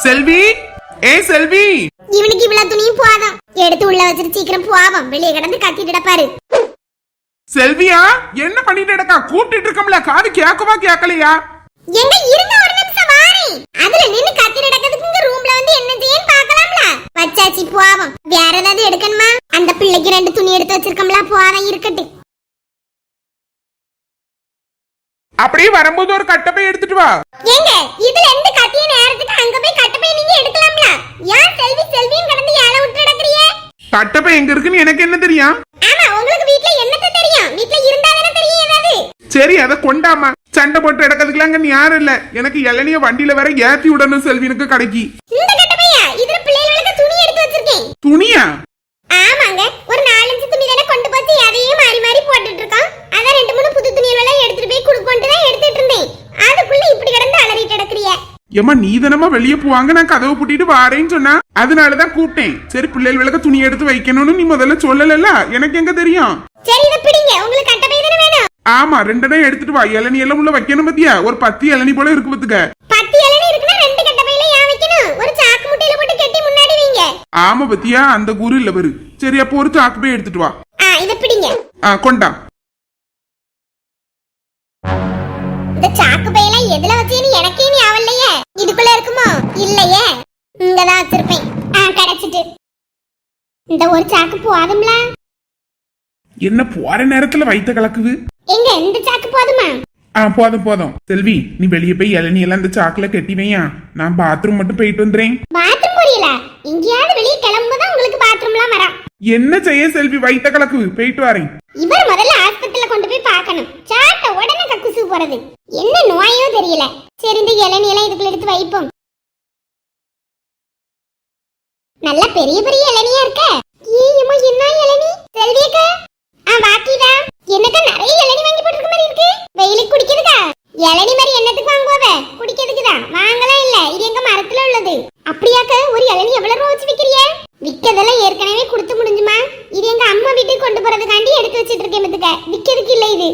செல்வி, செல்வி, இவனுக்கு இவ்வளவு துணியும் போதும், எடுத்து உள்ள வச்சிட்டு சீக்கிரம் போவோம். வெளியே கிடந்து கத்திட்டு பாரு. செல்வியா, என்ன பண்ணிட்டு இருக்கா? கூப்பிட்டு இருக்கோம்ல, காது கேக்கவா கேக்கலையா? எங்க இருங்க, ஒரு நிமிஷம் வாரேன். அதுல நின்னு கத்திட்டு நடக்கிறதுக்கு இந்த ரூம்ல வந்து என்ன செய்யன்னு பார்க்கலாம்ல. வச்சாச்சி போவோம். வேற ஏதாவது எடுக்கணுமா? அந்த பிள்ளைக்கு 2 துணி எடுத்து வச்சிருக்கோம்ல, போவோம் இருக்கட்டும். அப்படியே வரும்போது ஒரு கட்டப்பை எடுத்துட்டு வா. ஏங்க இதுல எந்த கத்திய நேரத்துக்கு அங்க போய் கட்டப்பை நீங்க எடுக்கலாம்ல. யார் செல்வி செல்வின்னு கடந்து ஏல விட்டு நடக்கறியே? கட்டப்பை எங்க இருக்குன்னு எனக்கு என்ன தெரியும்? ஆமா, உங்களுக்கு வீட்ல என்னத்த தெரியும்? வீட்ல இருந்தா தான தெரியும் ஏதாவது. சரி, அத கொண்டாமா. சண்டை போட்டு எடுக்கிறதுக்குலாம் அங்க யாரும் இல்ல. எனக்கு இளநிய வண்டியில வேற ஏத்தி விடணும் செல்வினுக்கு கடைக்கு. இந்த கட்டப்பையா? இதுல பிள்ளைகளுக்கு துணி எடுத்து வச்சிருக்கேன். துணியா? ஆமாங்க, ஒரு 4-5 துணி தான கொண்டு போச்சு, அதையே மாறி மாறி போட்டுட்டு இருக்கோம். அத 2-3 புது துணியெல்லாம் எடுத்துட்டு போய் குடுப்போன்ட்டு தான் எடுத்துட்டு இருந்தேன். அதுக்குள்ள இப்படி கிடந்து அலறிட்டு நடக்கறிய. ஏமா, நீ தானமா வெளியே போவாங்க, நான் கதவை பூட்டிட்டு வாரேன்னு சொன்னா, அதனாலதான் கூப்பிட்டேன். சரி, பிள்ளைகளுக்கு துணி எடுத்து வைக்கணும்னு நீ முதல்ல சொல்லல, எனக்கு எங்க தெரியும்? சரி, இத பிடிங்க. உங்களுக்கு கட்டப்பை தான வேணும்? ஆமா, 2 எடுத்துட்டு வா. இளநீ எல்லாம் உள்ள வைக்கணும் பத்தியா? ஒரு 10 இளநீ போல இருக்கு பத்துக்க. 10 இளநீ இருக்குன்னா 2 கட்டப்பையில ஏன் வைக்கணும்? ஒரு சாக்கு முட்டையில போட்டு கட்டி முன்னாடி வைங்க. ஆமா பத்தியா, அந்த குரு இல்ல வரு. சரி, அப்போ ஒரு சாக்கு போய் எடுத்துட்டு வா. இத பிடிங்க. கொண்டா. இந்த சாக்கு பையில எதுல வச்சேன்னு எனக்கே நீ அவல்லையே. இதுக்குள்ள இருக்குமோ? இல்லையே, இங்கதான் வச்சிருப்பேன். கிடைச்சிட்டு. இந்த ஒரு சாக்கு போதும்ல? என்ன போற நேரத்துல வயித்த கலக்குது? எங்க இந்த சாக்கு போதுமா? போதும் போதும். செல்வி, நீ வெளியே போய் இளநீ எல்லாம் இந்த சாக்குல கட்டி வையா. நான் பாத்ரூம் மட்டும் போயிட்டு வந்துறேன். பாத்ரூம் புரியல. எங்கயாவது வெளியே கிளம்புதான் உங்களுக்கு பாத்ரூம்லாம் வரா. என்ன செய்ய செல்வி, வயித்த கலக்குது. போயிட்டு வரேன். இவர் முதல்ல ஆஸ்பத்திரியில கொண்டு போய் பார்க்கணும். சாட்ட உடனே கக்குசு போறது. என்ன நோயோ தெரியல. சரி, இந்த இளநீ எல்லாம் இதுக்குள்ள எடுத்து வைப்போம். நல்ல பெரிய பெரிய இளநியா இருக்க. ஏயம்மா, என்ன இளநீ? செல்வியக்கா, வாக்கிடா. என்னக்கா நிறைய இளநீ வாங்கி போட்டுருக்க மாதிரி இருக்கு. வெயிலுக்கு குடிக்கிறதுக்கா? இளநீ மாதிரி என்னத்துக்கு வாங்குவாவ? குடிக்கிறதுக்குதான். வாங்கலாம் இல்ல, இது எங்க மரத்துல உள்ளது. அப்படியாக்க? ஒரு இளநீ எவ்வளவு ரூபா வச்சு விக்கிறிய? விக்கிறதெல்லாம் ஏற்கனவே கொடுத்து முடிஞ்சுமா. இது எங்க அம்மா வீட்டுக்கு கொண்டு போறதுக்காண்டி எடுத்து வச்சிட்டு இருக்கேன் பத்துக்க. விக்கிறதுக்கு இல்ல இது.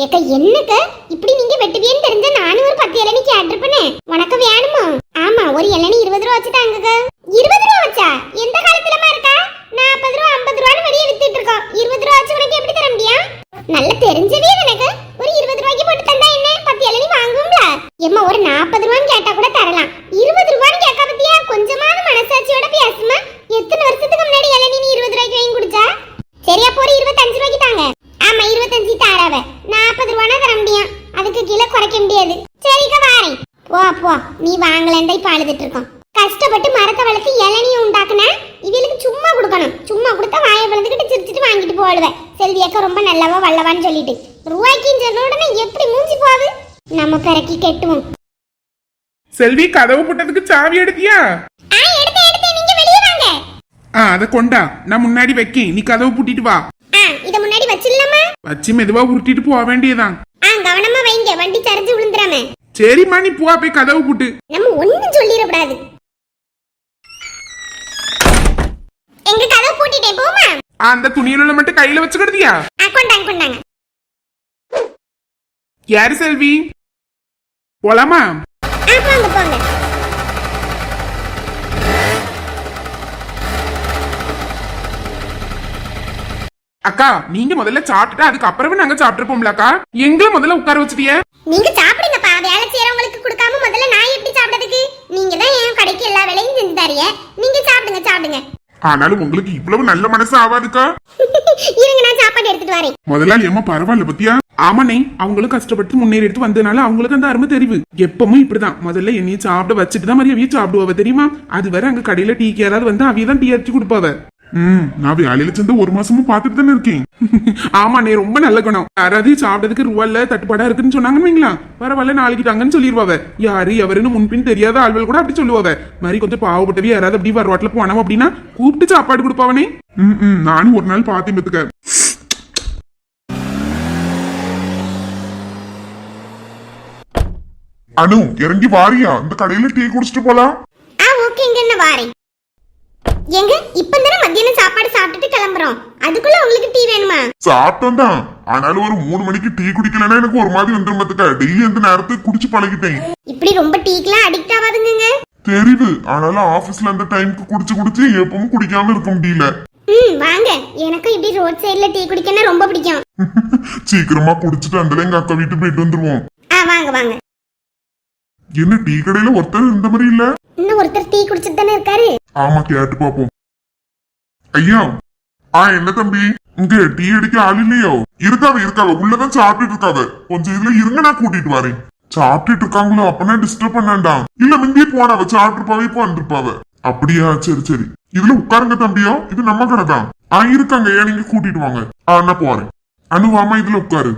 ஏக்கா, என்னக்க இப்படி நீங்க வெட்டுவியன்னு தெரிஞ்ச நானும் ஒரு 10 இளநீ கேட்டிருப்பேனே. உனக்கு வேணுமா? ஆமா, ஒரு இளநீ 20 ரூபா வச்சுட்டாங்க. 20 ரூபா வச்சா? எந்த காலத்துலமா இருக்கா? 40 ரூபா 50 ரூபான்னு வெளியே வித்துட்டு இருக்கோம். 20 ரூபா வச்சு உனக்கு எப்படி தர முடியும்? நல்ல தெரிஞ்சவே எனக்கு. ஒரு 20 ரூபாய்க்கு போட்டு தந்தா என்ன? 10 இளநீ வாங்கும்ல. எம்மா, ஒரு 40 ரூபான்னு கேட்டா கூட தரலாம். 20 ரூபான்னு கேட்க பத்தியா? கொஞ்சமாவது மனசாட்சியோட பேசுமா. எத்தனை வருஷத்துக்கு முன்னாடி இளநீ நீ 20 ரூபாய்க்கு வாங்கி குடிச்சா? சரி, அப்போ ஒரு 25 ரூபாய்க்கு தாங்க. ஆமா, 25 தாராவ. 40 ரூபானா தர முடியும், அதுக்கு கீழே குறைக்க முடியாது. சரிக்கா, வாரேன். போ, நீ வாங்கலன்னு இப்ப அழுதுட்டு இருக்கோம். கஷ்டப்பட்டு மரத்தை வளர்த்து இளநியை உண்டாக்குன இவளுக்கு சும்மா கொடுக்கணும். சும்மா கொடுத்தா வாயை வளர்ந்துக்கிட்டு சிரிச்சிட்டு வாங்கிட்டு போடுவேன். செல்வியக்கா ரொம்ப நல்லவா வல்லவான்னு சொல்லிட்டு ரூபாய்க்கு சொன்ன உடனே எப்படி மூஞ்சி போகுது. நம்ம பிறக்கி கெட்டுவோம். செல்வி, கதவு போட்டதுக்கு சாவி எடுத்தியா? எடுத்தேன். நீங்க வெளியே வாங்க. அத கொண்டா, நான் முன்னாடி வைக்கேன். நீ கதவு பூட்டிட்டு வா. இத முன்னாடி வச்சிடலாமா? வச்சு மெதுவா உருட்டிட்டு போக வேண்டியதான். கவனமா வைங்க, வண்டி சரிஞ்சு விழுந்துறாம. சரிம்மா, நீ போ, போய் கதவு பூட்டு. நம்ம ஒண்ணும் சொல்லிடக்கூடாது. எங்க கதவு பூட்டிட்டே போமா. அந்த துணியில மட்டும் கையில வச்சுக்கிடுதியா? கொண்டாங்க. யாரு செல்வி? போலாமா? போங்க. அக்கா, நீங்க முதல்ல சாப்பிட்டுட்டு அதுக்கப்புறமே நாங்க சாப்பிட்டுருப்போம்லக்கா. எங்களை முதல்ல உட்கார வச்சுட்டிய? நீங்க சாப்பிடுங்கப்பா. வேலை செய்யறவங்களுக்கு கொடுக்காம முதல்ல நான் எப்படி சாப்பிடுறதுக்கு? நீங்க தான் என் கடைக்கு எல்லா வேலையும் செஞ்சு தரீங்க. நீங்க சாப்பிடுங்க. ஆனாலும் உங்களுக்கு இவ்வளவு நல்ல மனசு ஆவாதுக்கா. இருங்க, நான் சாப்பாடு எடுத்துட்டு வரேன். முதலாளி அம்மா பரவாயில்ல பத்தியா? ஆமாண்ணே, அவங்களும் கஷ்டப்பட்டு முன்னேறி எடுத்து வந்ததுனால அவங்களுக்கு அந்த அருமை தெரிவு. எப்பவும் இப்படிதான், முதல்ல என்னைய சாப்பிட வச்சுட்டு தான் மாதிரி அவைய சாப்பிடுவாவ தெரியுமா? அது வரை அங்க கடையில டீ யாராவது வந்து அவைய தான் டீ அடிச்சு கொடுப்பாவ. நான் வேலையில சேர்ந்து 1 மாசமும் பாத்துட்டு தானே இருக்கேன். ஆமாண்ணே, ரொம்ப நல்ல குணம். யாராவது சாப்பிட்டதுக்கு ரூபால தட்டுப்பாடா இருக்குன்னு சொன்னாங்கன்னு வைங்களா, பரவாயில்ல நாளைக்கு தாங்கன்னு சொல்லிடுவாவ. யாரு எவருன்னு முன்பின் தெரியாத ஆள்கள் கூட அப்படி சொல்லுவாவ. மாதிரி கொஞ்சம் பாவப்பட்டவே யாராவது அப்படி வரவாட்டில போனோம் அப்படின்னா கூப்பிட்டு சாப்பாடு கொடுப்பாவனே. நானும் ஒரு நாள் பாத்தேன் பத்துக்க. அனு, இறங்கி வாரியா? இந்த கடையில டீ குடிச்சிட்டு போலாம். ஓகேங்க, என்ன வாரேன். எங்க இப்பதானே மத்தியான சாப்பாடு சாப்பிட்டுட்டு கிளம்புறோம். அதுக்குள்ள உங்களுக்கு டீ வேணுமா? சாப்பிட்டோம் தான். ஆனாலும் ஒரு 3 மணிக்கு டீ குடிக்கலன்னா எனக்கு ஒரு மாதிரி வந்துரும். டெய்லி அந்த நேரத்துக்கு குடிச்சு பழகிட்டேன். இப்படி ரொம்ப டீக்கெல்லாம் அடிக்ட் ஆகாதுங்க. தெரிவு. ஆனாலும் ஆபீஸ்ல அந்த டைம்க்கு குடிச்சு எப்பவும் குடிக்காம இருக்க முடியல. வாங்க, எனக்கும் இப்படி ரோட் சைடுல டீ குடிக்கணும் ரொம்ப பிடிக்கும். சீக்கிரமா குடிச்சிட்டு அந்த எங்க அக்கா வீட்டு போயிட்டு வந்துருவோம். வாங்க வாங்க. என்ன டீ கடையில ஒருத்தர் இந்த மாதிரி இல்ல? இன்னும் ஒருத்தர் டீ குடிச்சிட்டு தானே இருக்காரு. ஆமா, கேட்டு பாப்போம். ஐயா, என்ன தம்பி, இங்க டீ அடிக்க ஆள் இல்லையோ? இருக்காவ உள்ளதான் சாப்பிட்டுட்டு இருக்காவ. கொஞ்சம் இதுல இருங்க, நான் கூட்டிட்டு வரேன். சாப்பிட்டுட்டு இருக்காங்களோ? அப்பனா டிஸ்டர்ப் பண்ணாண்டாம். இல்ல முந்தையே போனவ சாப்பிட்டுருப்பாவே இப்போ வந்துருப்பாவ. அப்படியா, சரி சரி. இதுல உட்காருங்க தம்பியோ, இது நம்ம கடை தான். இருக்காங்க, ஏன் நீங்க கூட்டிட்டு வாங்க. நான் போறேன். அனுவாமா இதுல உட்காரு.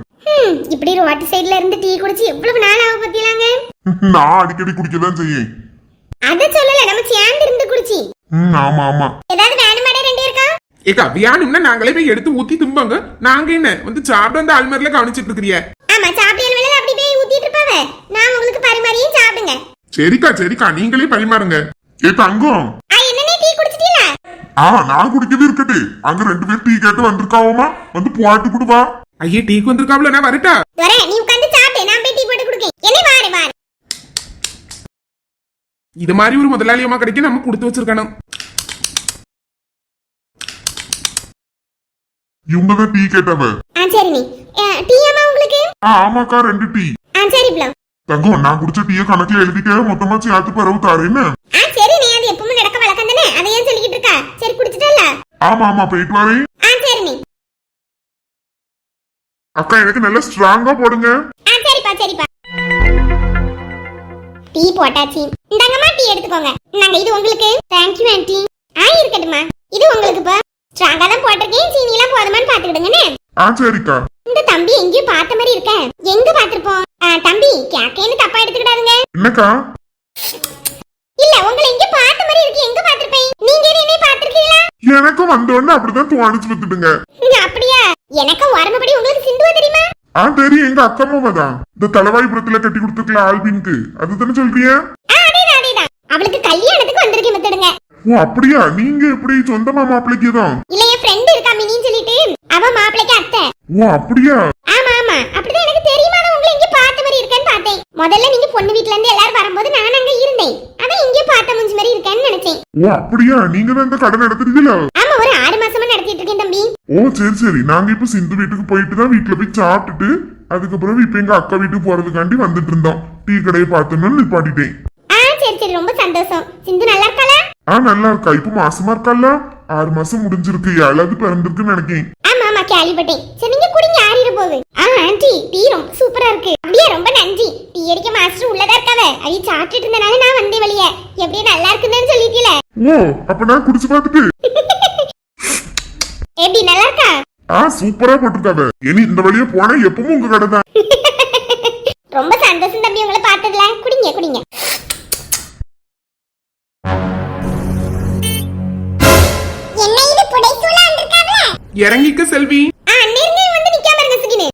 இப்படி ரோட் சைடுல இருந்து டீ குடிச்சு எவ்வளவு நாள் ஆக பத்திலாங்க? நான் அடிக்கடி குடிக்கதான் செய்யேன். அத சொல்லல, நம்ம சேர்ந்து இருந்து குடிச்சி. ஆமா ஆமா. ஏதாவது வேணுமாடே ரெண்டு இருக்கா? ஏக்கா வியானும்னா நாங்களே போய் எடுத்து ஊத்தி தும்பாங்க. நாங்க என்ன வந்து சாப்பிட அந்த ஆல்மரில கவனிச்சிட்டு இருக்கிறிய? ஆமா, சாப்பிட்டியல் வேலை அப்படி போய் ஊத்திட்டு இருப்பாவ. நான் உங்களுக்கு பரிமாறியும் சாப்பிடுங்க. சரிக்கா நீங்களே பரிமாறுங்க. தங்கம், என்னனே டீ குடிச்சிட்டீங்களா? நான் குடிக்கவே இருக்கட்டு. அங்க 2 பேர் டீ கேட்டு வந்திருக்காவோமா, வந்து போட்டு கொடுவா. ஐயே, டீக்கு வந்திருக்காப்ல, நான் வரட்டா? வரேன், நீ உட்கார்ந்து சாப்பிடு, நான் போய் டீ போட்டு குடுக்கேன். என்ன வாரு. இது மாதிரி ஒரு முதலாளியமா கிடைக்க நம்ம கொடுத்து வச்சிருக்கணும். இவங்கதான் டீ கேட்டவ. சரி, நீ டீ அம்மா உங்களுக்கு? ஆமாக்கா, 2 டீ. சரி பிளா. தங்கம், நான் குடிச்ச டீய கணக்குல எழுதிக்க, மொத்தமா சேர்த்து பரவு தாரேன்னு. சரி, நீ அது எப்பவும் நடக்க வழக்கம் தானே, அதை ஏன் சொல்லிக்கிட்டு இருக்கா? சரி, குடிச்சிட்டல? ஆமா, போயிட்டு வரேன். சரி நீ. அக்கா, எனக்கு நல்ல ஸ்ட்ராங்கா போடுங்க. சரிப்பா. டீ போட்டாச்சு. இந்தாங்கம்மா, டீ எடுத்துக்கோங்க. நாங்க இது உங்களுக்கு. Thank you anti. இருக்கட்டுமா, இது உங்களுக்கு. பா ஸ்ட்ராங்கா தான் போட்டிருக்கேன். சீனி எல்லாம் போதுமான்னு பாத்துக்கிடுங்கன்னு. சரிக்கா. இந்த தம்பி எங்கேயும் பார்த்த மாதிரி இருக்க. எங்க பாத்திருப்போம்? தம்பி, கேக்கேன்னு தப்பா எடுத்துக்கிடாதுங்க. என்னக்கா? இல்ல, உங்களை எங்க பார்த்த மாதிரி இருக்கு. எங்க பாத்திருப்பேன்? நீங்க என்ன பாத்திருக்கீங்களா? எனக்கும் வந்தோன்னு அப்படிதான் தோணிச்சு விட்டுடுங்க. அப்படியா? எனக்கு வரமபடி உங்களுக்கு சிந்துவா தெரியுமா? தெரியும், எங்க அக்கா மாமா தான். இந்த தலைவாய்புரத்துல கட்டி கொடுத்துக்கல ஆல்பின்க்கு, அதுதானே சொல்றியா? அதேதான். அவளுக்கு கல்யாணத்துக்கு வந்திருக்கேன் மத்தடுங்க. அப்படியா? நீங்க எப்படி சொந்தமா மாப்பிளைக்கு தான்? இல்ல, என் ஃப்ரெண்ட் இருக்கா மினின்னு சொல்லிட்டு, அவ மாப்பிளைக்கு அத்தை. அப்படியா? ஆமா, அப்படிதான். எனக்கு தெரியுமா, உங்களை எங்க பார்த்த மாதிரி இருக்கேன்னு பார்த்தேன். முதல்ல நீங்க பொண்ணு வீட்ல இருந்து எல்லாரும் வரும்போது நான் அங்க இருந்தேன். அதான் இங்க பார்த்த முஞ்சி மாதிரி இருக்கேன்னு நினைச்சேன். அப்படியா? நீங்க தான் இந்த கடை நடத்துறீங்களா? ஆமா, ஒரு 6 மாசமா நடத்திட்டு இருக்கேன் தம்பி. சரி. நாங்க இப்ப சிந்து வீட்டுக்கு போயிட்டு தான் வீட்டுல போய் சாப்பிட்டுட்டு அதுக்கப்புறம் இப்ப எங்க அக்கா வீட்டுக்கு போறதுக்காண்டி வந்துட்டு இருந்தோம். டீ கடையை பார்த்தோன்னு நிப்பாட்டிட்டேன். சரி, ரொம்ப சந்தோஷம். சிந்து நல்லா இருக்காளா? நல்லா இருக்கா. இப்ப மாசமா இருக்கால? 6 மாசம் முடிஞ்சிருக்கு. 7வது பிறந்திருக்குன்னு நினைக்கேன். ஆமா, கேள்விப்பட்டேன். சரி, நீங்க குடிங்க, ஆறிட போகுது. ஆண்டி, டீ ரொம்ப சூப்பரா இருக்கு. அப்படியே ரொம்ப நன்றி. டீ அடிக்க மாஸ்டர் உள்ளதா இருக்காவ. அவி சாப்பிட்டுட்டு இருந்தனால நான் வந்தேன் வெளியே. எப்படியே நல்லா இருக்குன்னு சொல்லிட்டீல. அப்ப நான் குடிச்சு பார்த்துட்டு. எப்படி நல்லா இருக்கா? சூப்பரா போட்டுருக்காவ. இனி இந்த வழியா போனா எப்பவும் உங்க கடை தான். ரொம்ப சந்தோஷம் தம்பி உங்களை பார்த்ததுல. குடிங்க. என்ன இது புடைசூலா வந்திருக்காவல? இறங்கிக்க செல்வி. நேர்ல வந்து நிக்காம இருங்க சுகினே.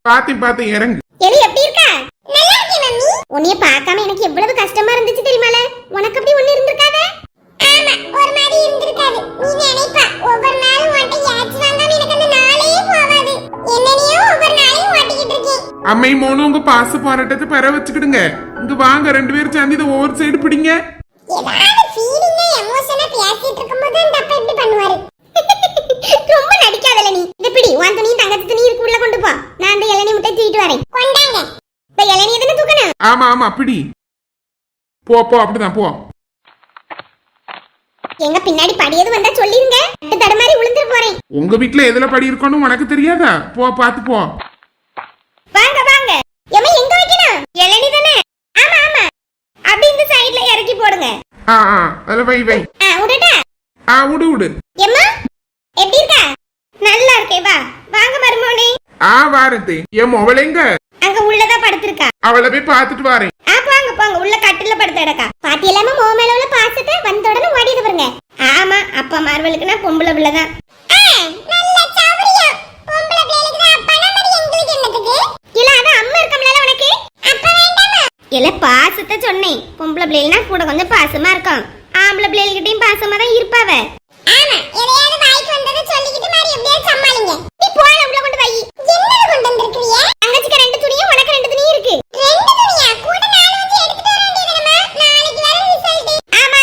பாத்தேன் இறங்கு. எலி எப்படி இருக்கா? நல்லா இருக்கேன் மம்மி. உன்னைய பார்க்காம எனக்கு எவ்வளவு கஷ்டமா இருந்துச்சு தெரியுமால? உனக்கு அப்படி ஒண்ணு இருந்திருக்காதே? ஆமா, ஒரு மாதிரி இருந்திருக்காது. நீ நினைப்பா ஒவ்வொரு நாளும் ஓட்ட யாச்சு வாங்காம எனக்கு அந்த நாளே போகாது. என்னனையோ ஒவ்வொரு நாளையும் ஓட்டிக்கிட்டு இருக்கேன். அம்மை மோனு உங்க பாச போராட்டத்தை பெற வச்சுக்கிடுங்க. இங்க வாங்க, 2 பேரும் சேர்ந்து இதை ஒவ்வொரு சைடு பிடிங்க. ஏதாவது ஃபீலிங்கா எமோஷனா பேசிட்டு இருக்கும்போது அந்த அப்பா இப்படி பண்ணுவாரு. ரொம்ப நடிக்காதல நீ. இந்த பிடி, உன் துணி தங்கச்சி துணி இருக்கு, உள்ள கொண்டு போ. நான் அந்த இளநீ முட்டை தூக்கிட்டு வரேன். கொண்டாங்க. இந்த இளநீ எதுன்னு தூக்கணும்? ஆமா பிடி. போ அப்படிதான் போ. எங்க பின்னாடி படியது வந்தா சொல்லிருங்க. தடுமாறி விழுந்துற போறேன். உங்க வீட்ல எதுல படி இருக்கணும் உனக்கு தெரியாதா? பாத்து போ. வாங்க. எம்மா, எங்க வைக்கணும்? இளநீ தானே? ஆமா. அப்படி இந்த சைடுல இறக்கி போடுங்க. அதுல வை. உடட்டா? விடு. எம்மா, எப்படி இருக்கா? நல்லா இருக்கே. வாங்க மருமோனே. வாரத்தே. என் மொபைலெங்க? அங்க உள்ளதா படுத்திருக்கா. அவளை போய் பாத்துட்டு வரேன். போங்க. உள்ள கட்டில படுத்தடக்கா. பாத்தி எல்லாமே மோ மேல உள்ள பாசத்தை வந்த உடனே ஓடிடு பாருங்க. ஆமா, அப்பா மார்வலுக்கு நான் பொம்பளை பிள்ளைதான். நல்ல சௌரியம். பொம்பளை பிள்ளைக்கு தான் அப்பா நம்பர் எங்களுக்கு என்னதுக்கு? இல்ல, அத அம்மா இருக்கம்ல உனக்கு. அப்ப வேண்டாமா? இல்ல, பாசத்தை சொன்னேன். பொம்பளை பிள்ளைனா கூட கொஞ்சம் பாசமா இருக்கும். ஆம்பளை பிள்ளைகிட்டயும் பாசமா தான் இருப்பாவ. ஆமா, எதையாவது வாய்க்கு வந்ததை சொல்லிக்கிட்டு மாதிரி எப்படியா சமாளிங்க. நீ போல உள்ள கொண்டு வை. என்னது கொண்டு வந்திருக்கீங்க? தங்கச்சிக்கு 2 துணியும் உனக்கு 2 துணியும் இருக்கு. 2 துணியா? கூட 4 வச்சு எடுத்துட்டு வர வேண்டியதுமா? நாளைக்கு வர ரிசல்ட். ஆமா,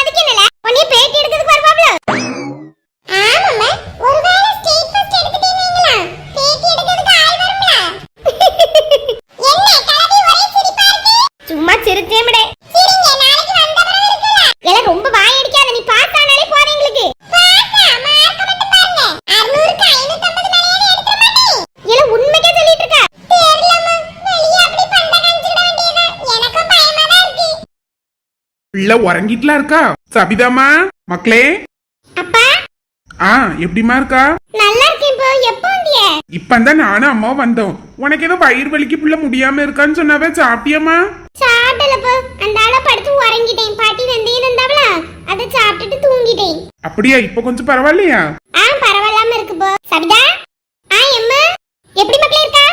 பிள்ளை உறங்கிட்டுலாம் இருக்கா? சபிதாமா மக்களே. அப்பா எப்படிமா இருக்கா? நல்லா இருக்கேன். இப்போ எப்போ வந்திய? இப்பந்தான் நானும் அம்மாவும் வந்தோம். உனக்கு ஏதோ வயிறு வலிக்கு பிள்ளை முடியாம இருக்கான்னு சொன்னாவே, சாப்பிட்டியம்மா? சாப்பிடலப்போ, அந்த ஆள படுத்து உறங்கிட்டேன். பாட்டி வெந்தயம் இருந்தாவல, அதை சாப்பிட்டுட்டு தூங்கிட்டேன். அப்படியா? இப்ப கொஞ்சம் பரவாயில்லையா? பரவாயில்லாம இருக்குப்போ. சபிதா எம்மா எப்படி மக்களே இருக்கா?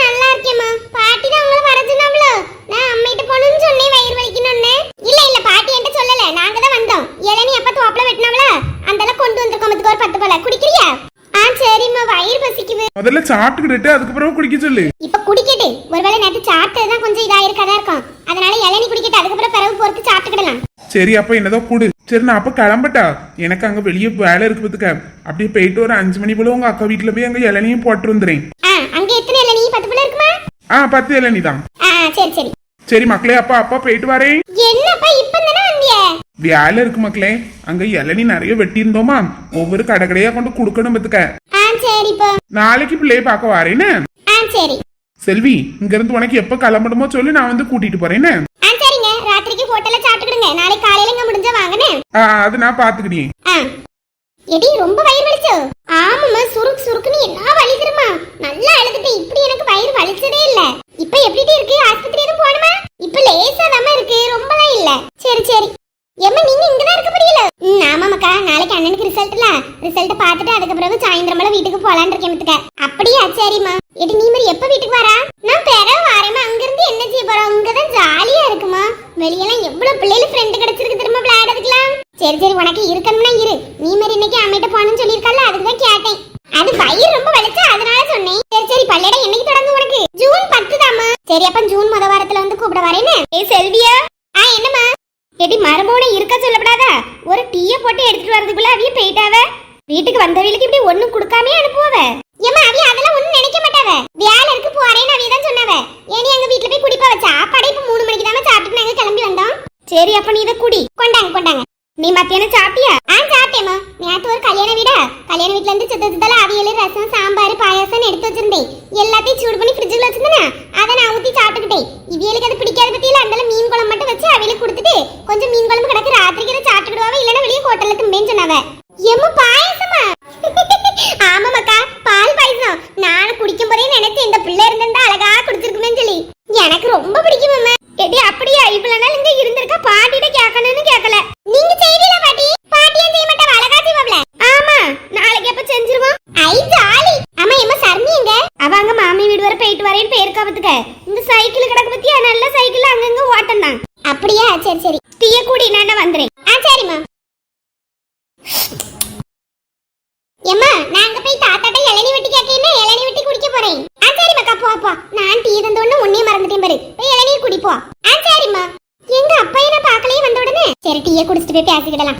நல்லா இருக்கேம்மா. பாட்டி தான் உங்களை வர சொன்னாவளோ? நான் அம்மிட்ட போகணும்னு சொன்னேன் வயிறு வலிக்கணும்னு. இல்ல பாட்டி என்கிட்ட சொல்லல, நாங்க தான் வந்தோம். இளநீ அப்பா தோப்புல வெட்டினாவல, அந்தெல்லாம் கொண்டு வந்திருக்கோம். ஒரு 10 போல குடிக்கிறியா? சரிம்மா, வயிறு பசிக்குது. முதல்ல சாப்பிட்டுக்கிட்டு அதுக்கப்புறம் குடிக்க சொல்லு. இப்ப குடிக்கட்டு. ஒருவேளை நேத்து சாப்பிட்டதுதான் கொஞ்சம் இதாயிருக்கதா இருக்கும். அதனால இளநீ குடிக்கட்டு, அதுக்கப்புறம் பிறகு பொறுத்து சாப்பிட்டுக்கிடலாம். சரி, அப்ப என்னதோ கூடு. சரி, நான் அப்ப கிளம்பட்டா? எனக்கு அங்க வெளியே வேலை இருக்கு பத்துக்க. அப்படியே போயிட்டு ஒரு 5 மணி போல உங்க அக்கா வீட்டுல போய் அங்க இளநியும் போட்டு வந்துறேன். அங்க எத்தனை இளநீ? 10 போல இருக்குமா? 10 இளநீ தான். சரி சரி மக்களே, அப்பா போயிட்டு வரேன். என்னப்பா இப்ப தானே வந்திய? வேலை இருக்கு மக்களே. அங்க இளநீ நிறைய வெட்டி இருந்தோமா, ஒவ்வொரு கடையா கொண்டு குடுக்கணும் பத்துக்க. சரிப்பா. நாளைக்கு பிள்ளைய பார்க்க வரேன்னு. சரி செல்வி, இங்க இருந்து உனக்கு எப்ப கிளம்பணுமோ சொல்லி, நான் வந்து கூட்டிட்டு போறேன்னு. சரிங்க, ராத்திரிக்கு ஹோட்டல்ல சாப்பிட்டுடுங்க. நாளைக்கு காலையில இங்க முடிஞ்சா வாங்கனே. அது நான் பாத்துக்கிட்டேன். எடி ரொம்ப வயிறு வலிச்சோ? ஆமாம்மா, சுருக்குன்னு என்ன வலி தெரியுமா? நல்லா அழுதுட்டேன். இப்படி எனக்கு வயிறு வலிச்சதே இல்ல. இப்ப எப்படி இருக்கு? ஆஸ்பத்திரி எதுவும் போணுமா? இப்ப லேசா தான் இருக்கு, ரொம்பலாம் இல்ல. சரி ஏம்மா, நீங்க இங்கதான் இருக்க புரியல? ஆமாமாக்கா, நாளைக்கு அண்ணனுக்கு ரிசல்ட் பார்த்துட்டு அதுக்கப்புறம் சாயந்தரமெல்லாம் வீட்டுக்கு போலான்னு இருக்கேன். அப்படியா? சரிம்மா. எடி நீ மாதிரி எப்ப வீட்டுக்கு வரா? நான் பிறகு வரேம்மா. அங்க இருந்து என்ன செய்ய போறோம்? இங்கதான் ஜாலியா இருக்குமா. வெளியெல்லாம் எவ்வளவு பிள்ளைகள் ஃப்ரெண்டு கிடைச்சிருக்கு திரும்ப விளையாடுறதுக்கலாம். சரி உனக்கு இருக்கணும்னா இரு. நீ மாதிரி இன்னைக்கு அம்மிட்ட போகணும்னு சொல்லியிருக்கல, அதுக்குதான் கேட்டேன். அது வயிறு ரொம்ப வலிச்சா அதனால சொன்னேன். சரி பள்ளியிடம் என்னைக்கு தொடங்கு உனக்கு? ஜூன் 10 தாமா. சரி, அப்ப ஜூன் முத வாரத்துல வந்து கூப்பிட வரேன்னு. செல்வியா? என்னம்மா? எடி மரபோட இருக்க சொல்லப்படாதா? ஒரு டீய போட்டு எடுத்துட்டு வரதுக்குள்ள அவிய போயிட்டாவ. வீட்டுக்கு வந்தவங்களுக்கு இப்படி ஒண்ணும் கொடுக்காமே அனுப்புவ. ஏமா, அவிய அதெல்லாம் ஒண்ணும் நினைக்க மாட்டாவ. வேலை இருக்கு போறேன்னு அவிய தான் சொன்னாவ. ஏனி அங்க வீட்டுல போய் குடிப்பா வச்சா. சாப்பாடு இப்ப 3 மணிக்கு தான் சாப்பிட்டு நாங்க கிளம்பி வந்தோம். சரி, அப்ப நீ இதை குடி. கொண்டாங்க. நீ மத்தியானம் சாப்பிட்டியா? சாப்பிட்டேம்மா. நேற்று ஒரு கல்யாண வீட்டுல இருந்து சித்தல அவியல், ரசம், சாம்பார், பாயாசம் எடுத்து வச்சிருந்தேன். எல்லாத்தையும் சூடு பண்ணி ஃப்ரிட்ஜுக்குள்ள வச்சிருந்தேன். அதை நான் ஊத்தி சாப்பிட்டுக்கிட்டேன். இவியலுக்கு அது பிடிக்காத பத்தியில அந்த மீன் குழம்பு மட்டும் வச்சு அவியலுக்கு கொடுத்துட்டு கொஞ்சம் மீன் குழம்பு கிடக்கு, ராத்திரிக்கு அதை சாப்பிட்டுக்கிடுவாவ. இல்லைன்னா வெளியே ஹோட்டல்ல திம்பேன்னு சொன்னாவ. எம்ம பாயசமா? ஆமாமாக்கா, பால் பாயசம். நான் குடிக்கும் போதே நினைச்சேன் இந்த பிள்ளை இருந்தா அழகா குடிச்சிருக்குமேன்னு சொல்லி. எனக்கு ரொம்ப பிடிக்கும் அம்மா. எடி அப்படியா? இவ்வளவு நாள் இங்க இருந்திருக்கா, பாட்டிட்ட கேட்கணும்னு கேட்கல. நீங்க செய்வீல பாட்டி? பாட்டியே செய்ய மாட்டா, அழகா செய்வாப்ல. ஆமா, நாளைக்கு எப்ப செஞ்சிருவோம்? ஜாலி. அம்மா எம்மா சர்மி எங்க? அவங்க மாமி வீடு வரை போயிட்டு வரேன்னு பேருக்காவதுக்க. இந்த சைக்கிள் கிடக்கு பத்தியா? நல்ல சைக்கிள் அங்கங்க ஓட்டம் தான். அப்படியா? சரி டீய கூடி நான் வந்துறேன். சரிம்மா. எம்மா, நாங்க போய் தாத்தாட்ட இளநீ வெட்டி கேட்கேன்னு இளநீ வெட்டி குடிக்க போறேன். சரிம்மாக்கா, போ. நான் டீ தந்தோன்னு உன்னையே மறந்துட்டேன் பாரு. போய் இளநீ குடிப்போ. சரிம்மா. எங்க அப்பா என்ன பார்க்கலையே வந்த உடனே? சரி, டீயை குடிச்சிட்டு போய் பேசிக்கிடலாம்.